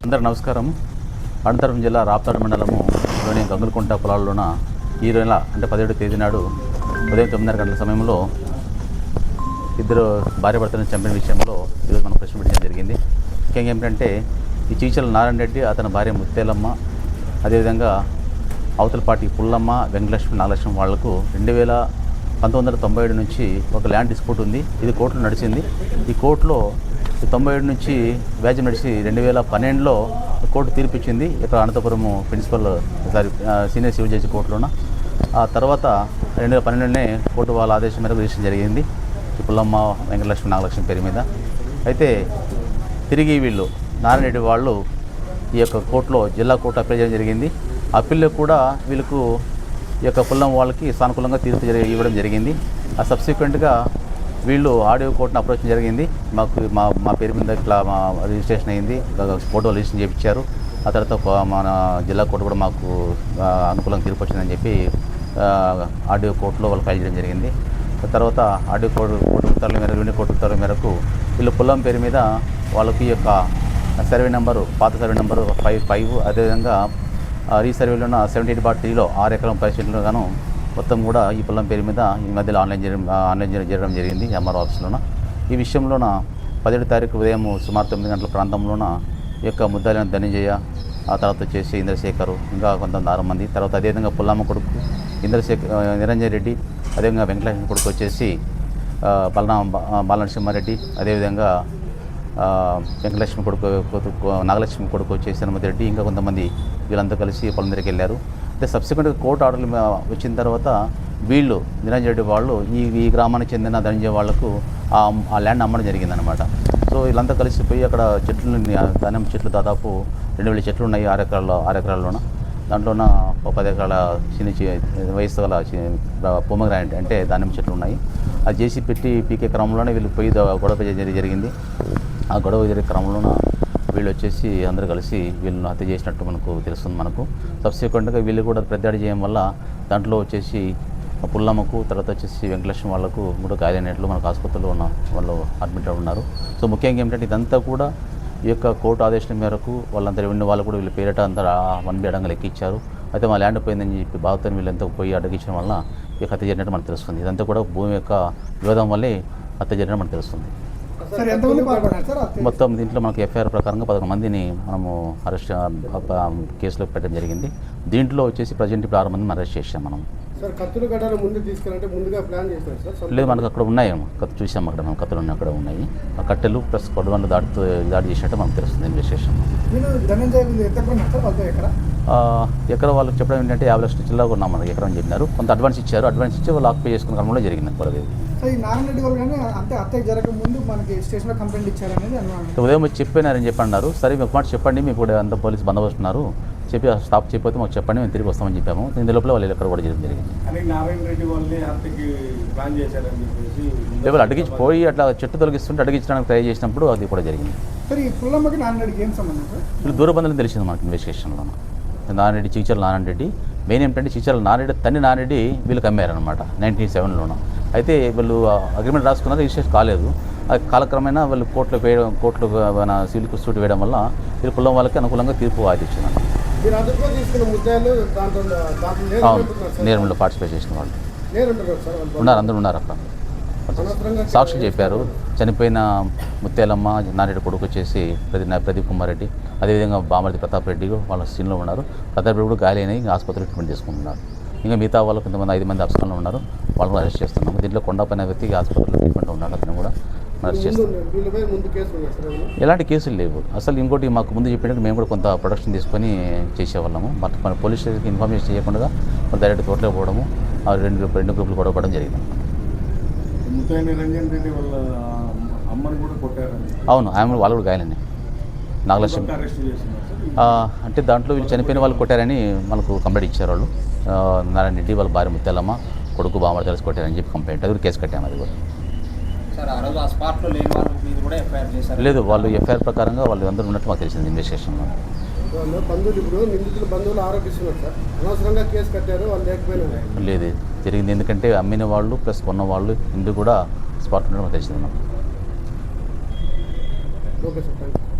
అందరికీ నమస్కారం. అనంతపురం జిల్లా రాప్తాడు మండలంలోని గంగులకుంట పొలాల్లోన ఈ నెల అంటే 17వ తేదీ నాడు ఉదయం 9:30 గంటల సమయంలో ఇద్దరు భార్యాభర్తలను చంపిన విషయంలో ఈరోజు మనం ప్రశ్న పెట్టడం జరిగింది. ముఖ్యంగా ఏమిటంటే ఈ చీచల నారాయణ రెడ్డి అతని భార్య ముత్తేలమ్మ, అదేవిధంగా అవతలపాటి పుల్లమ్మ, వెంకటలక్ష్మి, నాగలక్ష్మి వాళ్లకు 1997 నుంచి ఒక ల్యాండ్ డిస్ప్యూట్ ఉంది. ఇది కోర్టులో నడిచింది. ఈ కోర్టులో 97 నుంచి వ్యాజ్యం నడిచి 2012లో కోర్టు తీర్పిచ్చింది. ఇక్కడ అనంతపురం సీనియర్ సివిల్ జడ్జి కోర్టులోన. ఆ తర్వాత 2012లోనే కోర్టు వాళ్ళ ఆదేశం మేరకు రిజిస్ట్రేషన్ జరిగింది ఈ పుల్లమ్మ, వెంకటలక్ష్మి, నాగలక్ష్మి పేరు మీద. అయితే తిరిగి వీళ్ళు నారాయణ రెడ్డి వాళ్ళు ఈ యొక్క కోర్టులో జిల్లా కోర్టు అప్పీల్ చేయడం జరిగింది. అప్పీల్లో కూడా వీళ్ళకు ఈ యొక్క పుల్లమ్మ వాళ్ళకి సానుకూలంగా తీర్పు ఇవ్వడం జరిగింది. ఆ సబ్సిక్వెంట్గా వీళ్ళు ఆడియో కోర్టును అప్రోచ్ జరిగింది. మా పేరు మీద ఇట్లా మా రిజిస్ట్రేషన్ అయింది, ఫోటో రిజిస్ట్రేషన్ చేయించారు. ఆ తర్వాత మన జిల్లా కోర్టు కూడా మాకు అనుకూలంగా తీర్పు వచ్చిందని చెప్పి ఆడియో కోర్టులో వాళ్ళు ఫైల్ చేయడం జరిగింది. తర్వాత ఆడియో కోర్టు ఉత్తర్వుల మేరకు, యూనియన్ కోర్టు ఉత్తర్వుల మేరకు వీళ్ళు పుల్లమ్మ పేరు మీద వాళ్ళకి ఈ యొక్క సర్వే నెంబరు, పాత సర్వే నెంబరు 5 అదేవిధంగా రీసర్వేలోన 78/3లో 6 ఎకరం 10 సెంట్లు గాను మొత్తం కూడా ఈ పొలం పేరు మీద ఈ మధ్యలో ఆన్లైన్ జరగడం జరిగింది ఎంఆర్ఓ ఆఫీస్లోన. ఈ విషయంలోన 17వ తారీఖు ఉదయం సుమారు 9 గంటల ప్రాంతంలోన ఈ యొక్క ముద్దాయిన ధనంజయ, ఆ తర్వాత వచ్చేసి ఇంద్రశేఖరు, ఇంకా కొంతమంది 6 మంది, తర్వాత అదేవిధంగా పుల్లమ్మ కొడుకు నిరంజన్ రెడ్డి, అదేవిధంగా వెంకటలక్ష్మి కొడుకు వచ్చేసి బాలనరసింహారెడ్డి, అదేవిధంగా వెంకటలక్ష్మి కొడుకు నాగలక్ష్మి కొడుకు వచ్చేసి హనుమతిరెడ్డి, ఇంకా కొంతమంది వీళ్ళంతా కలిసి పొలం దగ్గరికి వెళ్ళారు. అంటే సబ్సిక్వెంట్గా కోర్టు ఆర్డర్లు వచ్చిన తర్వాత వీళ్ళు నిరంజన్ రెడ్డి వాళ్ళు ఈ గ్రామానికి చెందిన ధనంజయ వాళ్లకు ఆ ల్యాండ్ అమ్మడం జరిగిందనమాట. సో వీళ్ళంతా కలిసిపోయి అక్కడ ధాన్యం చెట్లు దాదాపు 2000 చెట్లు ఉన్నాయి 6 ఎకరాల్లోన. దాంట్లోన 10 ఎకరాల వయసు గల పొమగ్రానైట్ అంటే ధాన్యం చెట్లు ఉన్నాయి. అది చేసి పెట్టి పీకే క్రమంలోనే వీళ్ళు పోయి గొడవ జరిగింది. ఆ గొడవ జరిగే క్రమంలోన వీళ్ళు వచ్చేసి అందరూ కలిసి వీళ్ళని హత్య చేసినట్టు మనకు తెలుస్తుంది. మనకు సబ్సిక్వెంట్గా వీళ్ళు కూడా ప్రతిదాడి చేయడం వల్ల దాంట్లో వచ్చేసి పుల్లమ్మకు, తర్వాత వచ్చేసి వెంకటలక్ష్మి వాళ్లకు కూడా గాయాలైనట్లు మనకు ఆసుపత్రిలో వాళ్ళు అడ్మిట్ ఉన్నారు. సో ముఖ్యంగా ఏమిటంటే ఇదంతా కూడా ఈ యొక్క కోర్టు ఆదేశం మేరకు వాళ్ళంతా రెవెన్యూ వాళ్ళు కూడా వీళ్ళ పేరిట అంతా 1B అడంగా లెక్కించారు. అయితే మా ల్యాండ్ పోయిందని చెప్పి బాధతో వీళ్ళంతా పోయి అడ్డగించడం వల్ల ఈ హత్య జరిగినట్టు మనకు తెలుస్తుంది. ఇదంతా కూడా భూమి యొక్క విరోధం వల్లే హత్య జరిగినట్టు మనకు తెలుస్తుంది. మొత్తం దీంట్లో మనకు ఎఫ్ఐఆర్ ప్రకారంగా 11 మందిని మనము కేసులో పెట్టడం జరిగింది. దీంట్లో వచ్చేసి ప్రజెంట్ ఇప్పుడు 6 మందిని అరెస్ట్ చేసాం మనం. లేదు, మనకు అక్కడ ఉన్నాయి, చూసాం అక్కడ మనం కత్తులు ఉన్నాయి, అక్కడ ఉన్నాయి. ఆ కట్టెలు ప్లస్ కొడవలు దాడి చేసినట్టు మనకు తెలుస్తుంది ఇన్వెస్టిగేషన్. ఎక్కడ వాళ్ళకి చెప్పడం ఏంటంటే 50 లక్షల జిల్లా ఉన్నాం మనకి ఎకరం చెప్పినారు. కొంత అడ్వాన్స్ ఇచ్చారు, అడ్వాన్స్ ఇచ్చి వాళ్ళు ఆక్యుపై చేసుకున్న క్రమంలో జరిగింది. ఉదయం వచ్చి చెప్పినారని చెప్పన్నారు. సరే మీకు మాట చెప్పండి, మీకు అంత పోలీసు బందోబస్తు ఉన్నారు, చెప్పి స్టాప్ చేయకపోతే మాకు చెప్పండి, మేము తిరిగి వస్తామని చెప్పాము. దీని లోపల వాళ్ళు ఎక్కడ కూడా జరిగింది. అడిగించి పోయి అట్లా చెట్టు తొలగిస్తుంటే అడిగించడానికి ట్రై చేసినప్పుడు అది కూడా జరిగింది. దూర బంధువులు తెలిసింది మనకి ఇన్వెస్టిగేషన్లో. నారాయణ చీచల నారాయణ రెడ్డి మెయిన్ ఏమిటంటే చీచల నారాయణ రెడ్డి తండ్రి నారాయణ రెడ్డి వీళ్ళకి అమ్మారనమాట 1997లోన. అయితే వీళ్ళు అగ్రిమెంట్ రాసుకున్నారు, రిజిస్ట్రేషన్ కాలేదు. అది కాలక్రమేణా వాళ్ళు కోర్టులో సివిల్ సూట్ వేయడం వల్ల వీళ్ళు కులం వాళ్ళకి అనుకూలంగా తీర్పు వాదించినారు. నేరంలో పార్టిసిపేట్ చేసిన వాళ్ళు ఉన్నారు, అందరూ ఉన్నారు అక్కడ. సాక్షులు చెప్పారు. చనిపోయిన ముత్తేలమ్మ, నారెడ్డి కొడుకు వచ్చేసి ప్రదీప్ కుమార్ రెడ్డి, అదేవిధంగా బామర్ది ప్రతాప్ రెడ్డి వాళ్ళ సీన్లో ఉన్నారు. ప్రతాప్ రెడ్డి కూడా గాయాలైనవి ఆసుపత్రిలో ట్రీట్మెంట్ తీసుకుంటున్నారు. ఇంకా మిగతా వాళ్ళు కొంతమంది 5 మంది అఫ్సర్లు ఉన్నారు, వాళ్ళని అరెస్ట్ చేస్తున్నాము. దీంట్లో కొండపైన వ్యక్తి ఆసుపత్రిలో ట్రీట్మెంట్ ఉన్నారు, అతను కూడా అరెస్ట్ చేస్తున్నాం. ఎలాంటి కేసులు లేవు అసలు. ఇంకోటి మాకు ముందు చెప్పినట్టు మేము కూడా కొంత ప్రొడక్షన్ తీసుకొని చేసేవాళ్ళము. మన పోలీస్ స్టేషన్కి ఇన్ఫర్మేషన్ చేయకుండా డైరెక్ట్ కోర్టులో పోవడము, రెండు గ్రూపులు గొడవ పడడం జరిగింది. అవును, ఆమె వాళ్ళు కూడా గాయాలని నాగలక్ష్మి అంటే దాంట్లో వీళ్ళు చనిపోయిన వాళ్ళు కొట్టారని మనకు కంప్లైంట్ ఇచ్చారు వాళ్ళు. నారాయణ రెడ్డి వాళ్ళ భార్య ముత్తేలమ్మ కొడుకు బామర్ తెలిసి కొట్టారని చెప్పి కంప్లైంట్, అది కూడా కేసు కట్టాము. అది కూడా లేదు, వాళ్ళు ఎఫ్ఐఆర్ ప్రకారంగా వాళ్ళు అందరూ ఉన్నట్టు మాకు తెలిసింది ఇన్వెస్టిగేషన్లో. లేదు, జరిగింది. ఎందుకంటే అమ్మిన వాళ్ళు ప్లస్ కొన్న వాళ్ళు ఇందుకు కూడా స్పాట్ ఉండడం తెలిసింది మాకు. Okay sir, thank you.